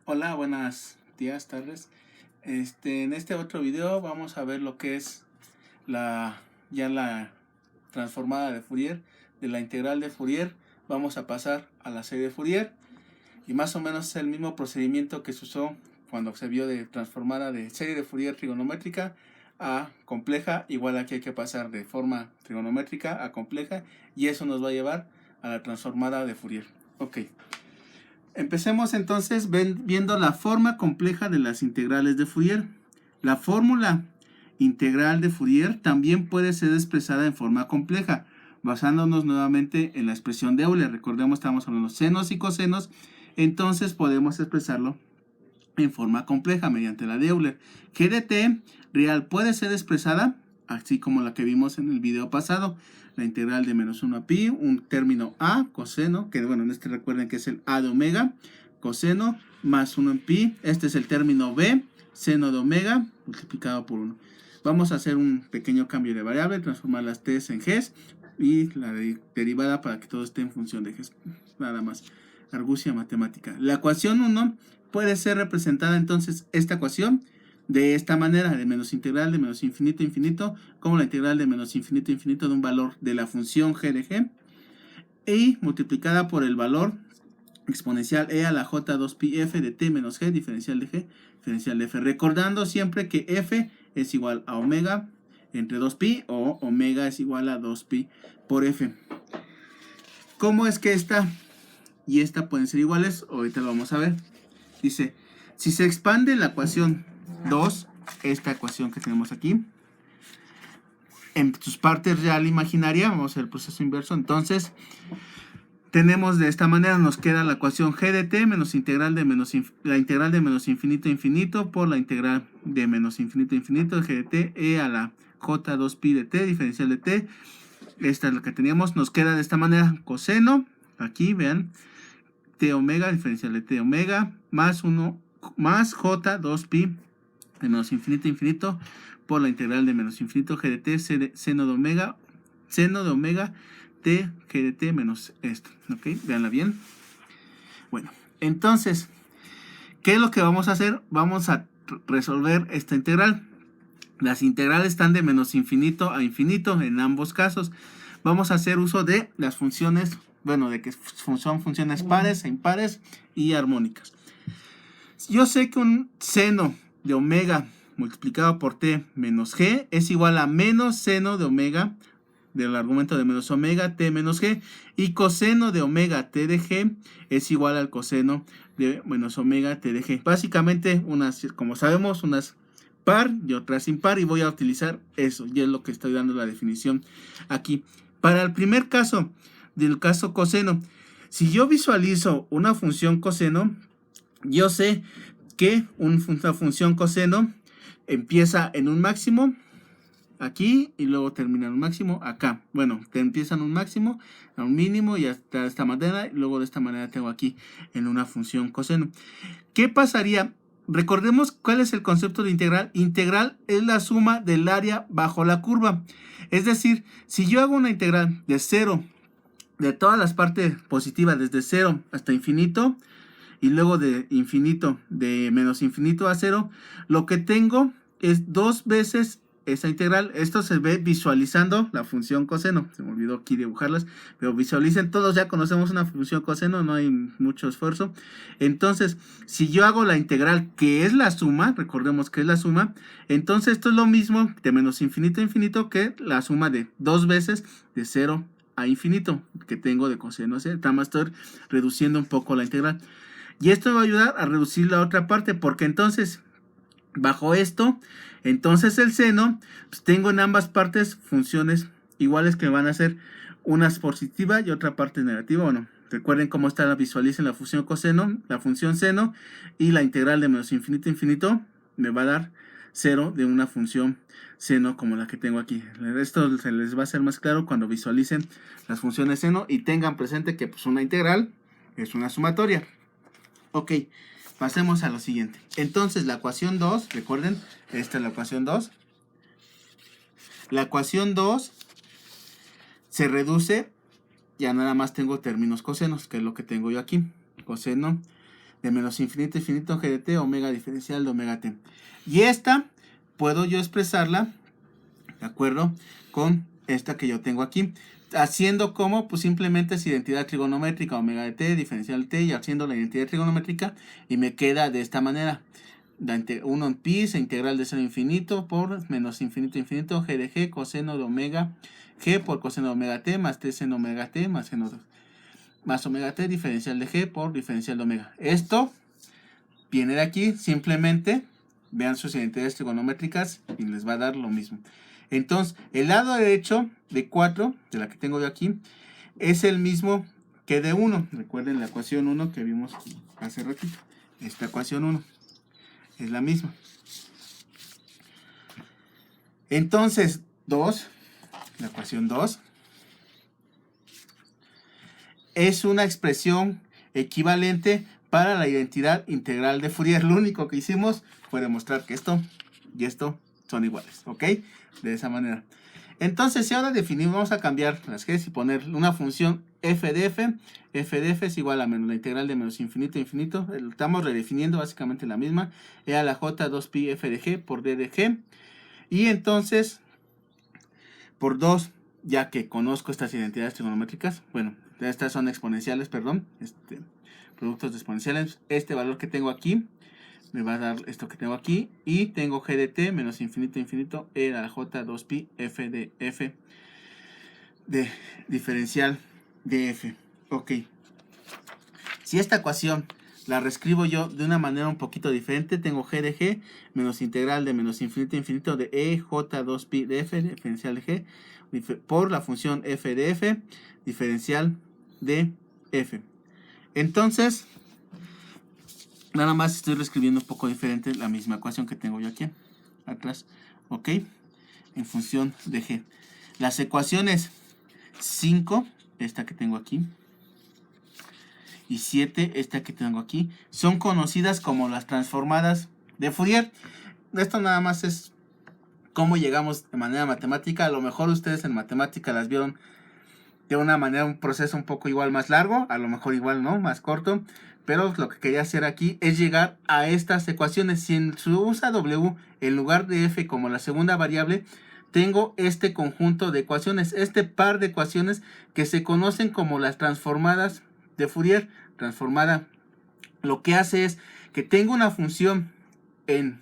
Hola, buenos días, tardes. En este otro video vamos a ver lo que es la transformada de Fourier. De la integral de Fourier vamos a pasar a la serie de Fourier, y más o menos es el mismo procedimiento que se usó cuando se vio de transformada de serie de Fourier trigonométrica a compleja. Igual aquí hay que pasar de forma trigonométrica a compleja, y eso nos va a llevar a la transformada de Fourier. Ok. Empecemos entonces viendo la forma compleja de las integrales de Fourier. La fórmula integral de Fourier también puede ser expresada en forma compleja, basándonos nuevamente en la expresión de Euler. Recordemos, estamos hablando de senos y cosenos, entonces podemos expresarlo en forma compleja mediante la de Euler. G de t real puede ser expresada así como la que vimos en el video pasado, la integral de menos 1 a pi, un término a, coseno, que bueno, en este recuerden que es el a de omega, coseno, más 1 en pi, este es el término b, seno de omega, multiplicado por 1. Vamos a hacer un pequeño cambio de variable, transformar las t en g y la derivada para que todo esté en función de g, nada más, argucia matemática. La ecuación 1 puede ser representada entonces, esta ecuación, de esta manera, de menos integral de menos infinito a infinito, como la integral de menos infinito a infinito de un valor de la función g de g, y multiplicada por el valor exponencial e a la j2pi f de t menos g, diferencial de g, diferencial de f. Recordando siempre que f es igual a omega entre 2pi, o omega es igual a 2pi por f. ¿Cómo es que esta y esta pueden ser iguales? Ahorita lo vamos a ver. Dice, si se expande la ecuación 2, esta ecuación que tenemos aquí, en sus partes real e imaginaria, vamos a hacer el proceso inverso. Entonces, tenemos de esta manera, nos queda la ecuación g de t menos la integral de menos infinito a infinito por la integral de menos infinito a infinito de g de t e a la j2pi de t, diferencial de t. Esta es la que teníamos, nos queda de esta manera, coseno, aquí vean, t omega, diferencial de t omega, más 1, más j2pi de menos infinito a infinito por la integral de menos infinito g de t seno de omega t g de t menos esto. Ok, veanla bien. Bueno, entonces, ¿qué es lo que vamos a hacer? Vamos a resolver esta integral. Las integrales están de menos infinito a infinito en ambos casos. Vamos a hacer uso de las funciones, bueno, de que son funciones pares e impares y armónicas. Yo sé que un seno de omega multiplicado por t menos g es igual a menos seno de omega del argumento de menos omega t menos g, y coseno de omega t de g es igual al coseno de menos omega t de g. Básicamente, unas, como sabemos, unas par y otras impar, y voy a utilizar eso, y es lo que estoy dando la definición aquí. Para el primer caso, del caso coseno, si yo visualizo una función coseno, yo sé que una función coseno empieza en un máximo aquí y luego termina en un máximo acá. Bueno, te empieza en un máximo, a un mínimo y hasta de esta manera, y luego de esta manera tengo aquí en una función coseno. ¿Qué pasaría? Recordemos cuál es el concepto de integral. Integral es la suma del área bajo la curva. Es decir, si yo hago una integral de 0, de todas las partes positivas, desde 0 hasta infinito, y luego de infinito, de menos infinito a 0, lo que tengo es 2 veces esa integral. Esto se ve visualizando la función coseno. Se me olvidó aquí dibujarlas, pero visualicen, todos ya conocemos una función coseno, no hay mucho esfuerzo. Entonces, si yo hago la integral, que es la suma, recordemos que es la suma, entonces esto es lo mismo de menos infinito a infinito que la suma de 2 veces de 0 a infinito que tengo de coseno. Nada más estoy reduciendo un poco la integral. Y esto me va a ayudar a reducir la otra parte, porque entonces, bajo esto, entonces el seno, pues tengo en ambas partes funciones iguales que van a ser unas positiva y otra parte negativa. Bueno, recuerden cómo está, visualicen la función coseno, la función seno, y la integral de menos infinito a infinito me va a dar 0 de una función seno como la que tengo aquí. Esto se les va a hacer más claro cuando visualicen las funciones seno y tengan presente que pues una integral es una sumatoria. Ok, pasemos a lo siguiente. Entonces, la ecuación 2, recuerden, esta es la ecuación 2. La ecuación 2 se reduce, ya nada más tengo términos cosenos, que es lo que tengo yo aquí. Coseno de menos infinito a infinito g de t omega diferencial de omega t. Y esta puedo yo expresarla, ¿de acuerdo?, con esta que yo tengo aquí. Haciendo como, pues simplemente es identidad trigonométrica omega de t, diferencial t, y haciendo la identidad trigonométrica, y me queda de esta manera. 1 en pi, se integral de 0 a infinito por menos infinito a infinito, g de g, coseno de omega g por coseno de omega t, más t seno omega t, más seno de, más omega t, diferencial de g por diferencial de omega. Esto viene de aquí, simplemente vean sus identidades trigonométricas y les va a dar lo mismo. Entonces, el lado derecho de 4, de la que tengo yo aquí, es el mismo que de 1. Recuerden la ecuación 1 que vimos hace ratito. Esta ecuación 1 es la misma. Entonces, 2, la ecuación 2, es una expresión equivalente para la identidad integral de Fourier. Lo único que hicimos fue demostrar que esto y esto son iguales, ¿ok? De esa manera. Entonces, si ahora definimos, vamos a cambiar las g y poner una función f de f. F de f es igual a menos la integral de menos infinito a infinito. Estamos redefiniendo básicamente la misma. E a la j 2pi f de g por d de g. Y entonces, por 2, ya que conozco estas identidades trigonométricas, bueno, estas son exponenciales, perdón, productos de exponenciales. Este valor que tengo aquí me va a dar esto que tengo aquí, y tengo g de t menos infinito a infinito e a la j 2pi f de f de diferencial de f. Ok. Si esta ecuación la reescribo yo de una manera un poquito diferente, tengo g de g menos integral de menos infinito a infinito de e j 2pi de f diferencial de g por la función f de f diferencial de f. Entonces, nada más estoy reescribiendo un poco diferente la misma ecuación que tengo yo aquí atrás, ok, en función de g. Las ecuaciones 5, esta que tengo aquí, y 7, esta que tengo aquí, son conocidas como las transformadas de Fourier. Esto nada más es cómo llegamos de manera matemática. A lo mejor ustedes en matemática las vieron de una manera, un proceso un poco igual más largo, a lo mejor igual no, más corto, pero lo que quería hacer aquí es llegar a estas ecuaciones. Si se usa w en lugar de f como la segunda variable, tengo este conjunto de ecuaciones, este par de ecuaciones que se conocen como las transformadas de Fourier. Transformada lo que hace es que tengo una función en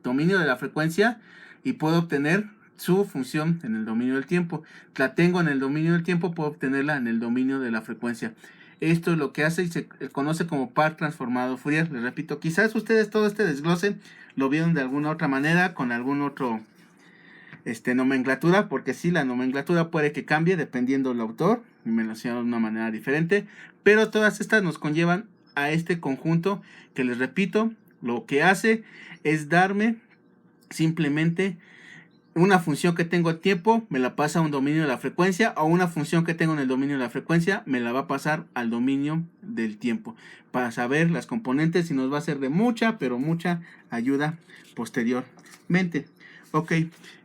dominio de la frecuencia y puedo obtener su función en el dominio del tiempo. La tengo en el dominio del tiempo, puedo obtenerla en el dominio de la frecuencia. Esto es lo que hace y se conoce como par transformado Fourier. Les repito, quizás ustedes todo este desglose lo vieron de alguna otra manera, con algún otro nomenclatura, porque sí, la nomenclatura puede que cambie dependiendo del autor, y me lo enseñaron de una manera diferente, pero todas estas nos conllevan a este conjunto que, les repito, lo que hace es darme simplemente una función que tengo en tiempo, me la pasa a un dominio de la frecuencia, o una función que tengo en el dominio de la frecuencia, me la va a pasar al dominio del tiempo, para saber las componentes, y nos va a ser de mucha, pero mucha ayuda posteriormente. Ok,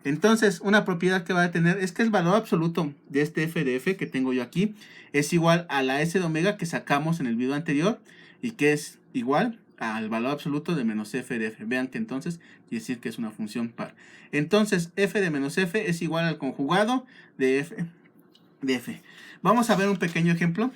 entonces una propiedad que va a tener es que el valor absoluto de este f de f que tengo yo aquí es igual a la s de omega que sacamos en el video anterior, y que es igual al valor absoluto de menos f de f. Vean que entonces quiere decir que es una función par. Entonces f de menos f es igual al conjugado de f de f. Vamos a ver un pequeño ejemplo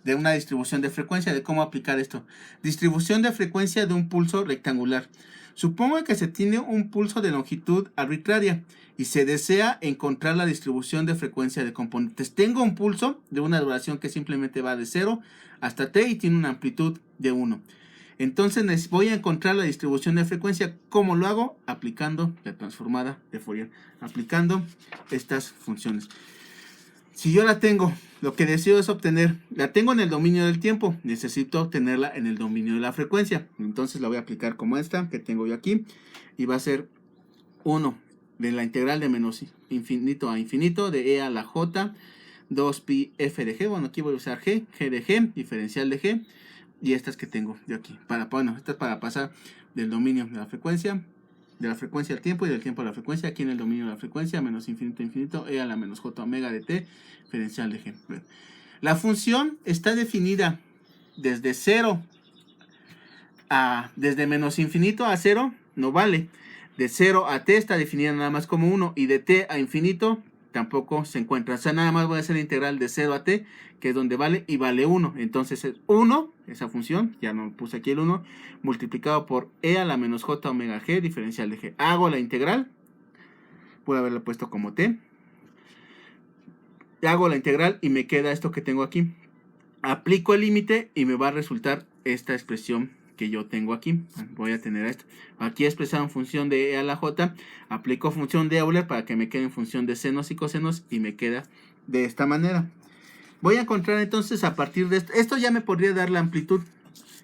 de una distribución de frecuencia, de cómo aplicar esto. Distribución de frecuencia de un pulso rectangular. Supongo que se tiene un pulso de longitud arbitraria y se desea encontrar la distribución de frecuencia de componentes. Tengo un pulso de una duración que simplemente va de 0 hasta t y tiene una amplitud de 1. Entonces voy a encontrar la distribución de frecuencia. ¿Cómo lo hago? Aplicando la transformada de Fourier, aplicando estas funciones. Si yo la tengo, lo que deseo es obtener, la tengo en el dominio del tiempo, necesito obtenerla en el dominio de la frecuencia. Entonces la voy a aplicar como esta que tengo yo aquí, y va a ser 1 de la integral de menos infinito a infinito de e a la j 2pi f de g. Bueno, aquí voy a usar g de g, diferencial de g, y estas que tengo yo aquí. Estas para pasar del dominio de la frecuencia al tiempo, y del tiempo a la frecuencia. Aquí en el dominio de la frecuencia, menos infinito a infinito, e a la menos j omega de t, diferencial de g. La función está definida desde 0 desde menos infinito a 0 no vale. De 0 a t está definida nada más como 1 y de t a infinito tampoco se encuentra. O sea, nada más voy a hacer la integral de 0 a t, que es donde vale y vale 1. Entonces es 1, esa función, ya no puse aquí el 1, multiplicado por e a la menos j omega g diferencial de g. Hago la integral, puedo haberla puesto como t. Hago la integral y me queda esto que tengo aquí. Aplico el límite y me va a resultar esta expresión que yo tengo aquí. Voy a tener esto. Aquí expresado en función de e a la j. Aplico función de Euler para que me quede en función de senos y cosenos y me queda de esta manera. Voy a encontrar entonces a partir de esto. Esto ya me podría dar la amplitud.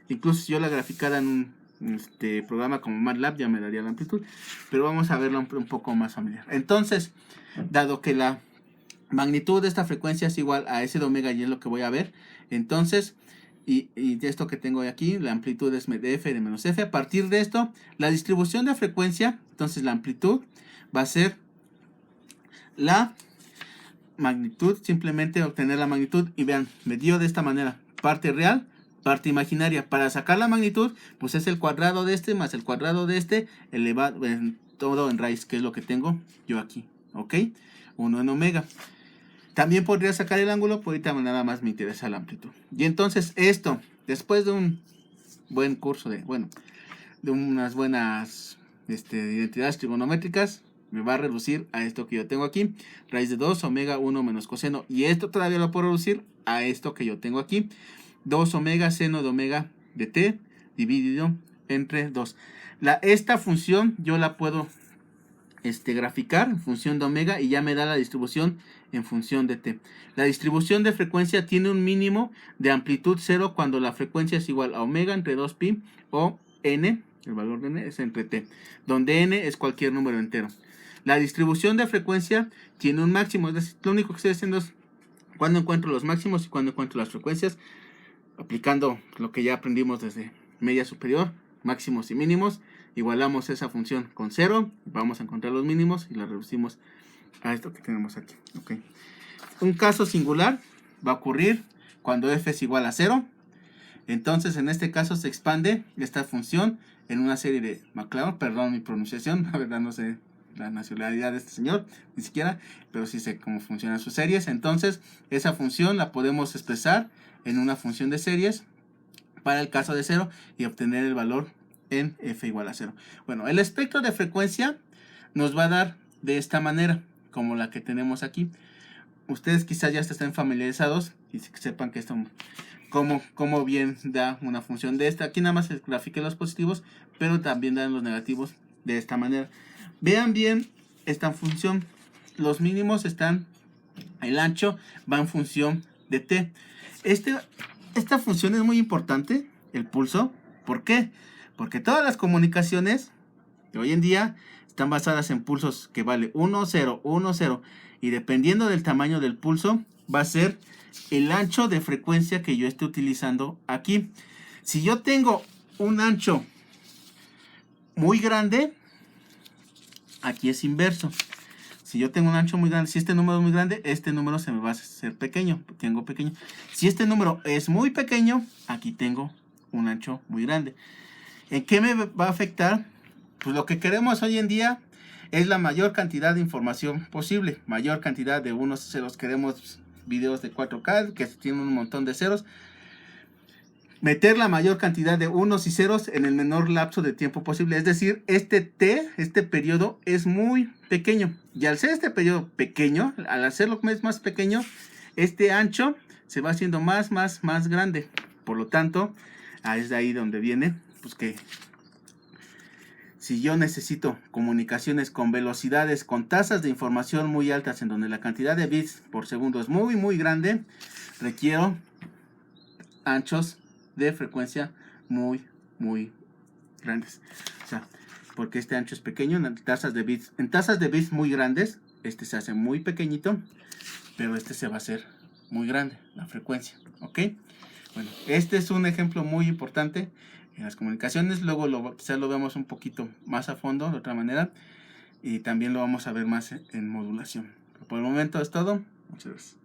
Incluso si yo la graficara en un programa como MATLAB ya me daría la amplitud. Pero vamos a verla un poco más familiar. Entonces, dado que la magnitud de esta frecuencia es igual a S de omega y es lo que voy a ver. Entonces, y de esto que tengo aquí, la amplitud es de f de menos f. A partir de esto, la distribución de frecuencia, entonces la amplitud va a ser la magnitud, simplemente obtener la magnitud. Y vean, me dio de esta manera, parte real, parte imaginaria. Para sacar la magnitud, pues es el cuadrado de este más el cuadrado de este, elevado todo en raíz, que es lo que tengo yo aquí, ¿ok? 1 en omega. También podría sacar el ángulo, pero ahorita nada más me interesa la amplitud. Y entonces esto, después de un buen curso de unas buenas identidades trigonométricas, me va a reducir a esto que yo tengo aquí, raíz de 2 omega 1 menos coseno. Y esto todavía lo puedo reducir a esto que yo tengo aquí, 2 omega seno de omega de t dividido entre 2. Esta función yo la puedo graficar en función de omega y ya me da la distribución en función de t. La distribución de frecuencia tiene un mínimo de amplitud 0 cuando la frecuencia es igual a omega entre 2pi o n, el valor de n es entre t, donde n es cualquier número entero. La distribución de frecuencia tiene un máximo, es decir, lo único que estoy haciendo es cuando encuentro los máximos y cuando encuentro las frecuencias, aplicando lo que ya aprendimos desde media superior, máximos y mínimos. Igualamos esa función con 0, vamos a encontrar los mínimos y la reducimos a esto que tenemos aquí. Okay. Un caso singular va a ocurrir cuando f es igual a 0. Entonces en este caso se expande esta función en una serie de McLeod, perdón mi pronunciación, la verdad no sé la nacionalidad de este señor, ni siquiera, pero sí sé cómo funcionan sus series. Entonces esa función la podemos expresar en una función de series para el caso de 0 y obtener el valor en f igual a 0. Bueno, el espectro de frecuencia nos va a dar de esta manera, como la que tenemos aquí. Ustedes quizás ya estén familiarizados y sepan que esto, como bien da una función de esta. Aquí nada más se grafique los positivos, pero también dan los negativos de esta manera. Vean bien esta función. Los mínimos están, el ancho va en función de t. Esta función es muy importante, el pulso. ¿Por qué? Porque todas las comunicaciones de hoy en día están basadas en pulsos que vale 1, 0, 1, 0. Y dependiendo del tamaño del pulso, va a ser el ancho de frecuencia que yo esté utilizando aquí. Si yo tengo un ancho muy grande, aquí es inverso. Si yo tengo un ancho muy grande, si este número es muy grande, este número se me va a hacer pequeño. Tengo pequeño. Si este número es muy pequeño, aquí tengo un ancho muy grande. ¿En qué me va a afectar? Pues lo que queremos hoy en día es la mayor cantidad de información posible. Mayor cantidad de unos y ceros. Queremos videos de 4K que tienen un montón de ceros. Meter la mayor cantidad de unos y ceros en el menor lapso de tiempo posible. Es decir, este periodo es muy pequeño. Y al ser este periodo pequeño, al hacerlo más pequeño, este ancho se va haciendo más grande. Por lo tanto, es de ahí donde viene, pues que si yo necesito comunicaciones con velocidades, con tasas de información muy altas, en donde la cantidad de bits por segundo es muy grande, requiero anchos de frecuencia muy grandes. O sea, porque este ancho es pequeño, en tasas de bits muy grandes, este se hace muy pequeñito, pero este se va a hacer muy grande, la frecuencia, ¿ok? Bueno, este es un ejemplo muy importante en las comunicaciones. Luego quizás lo vemos un poquito más a fondo de otra manera y también lo vamos a ver más en modulación. Pero por el momento es todo. Muchas gracias.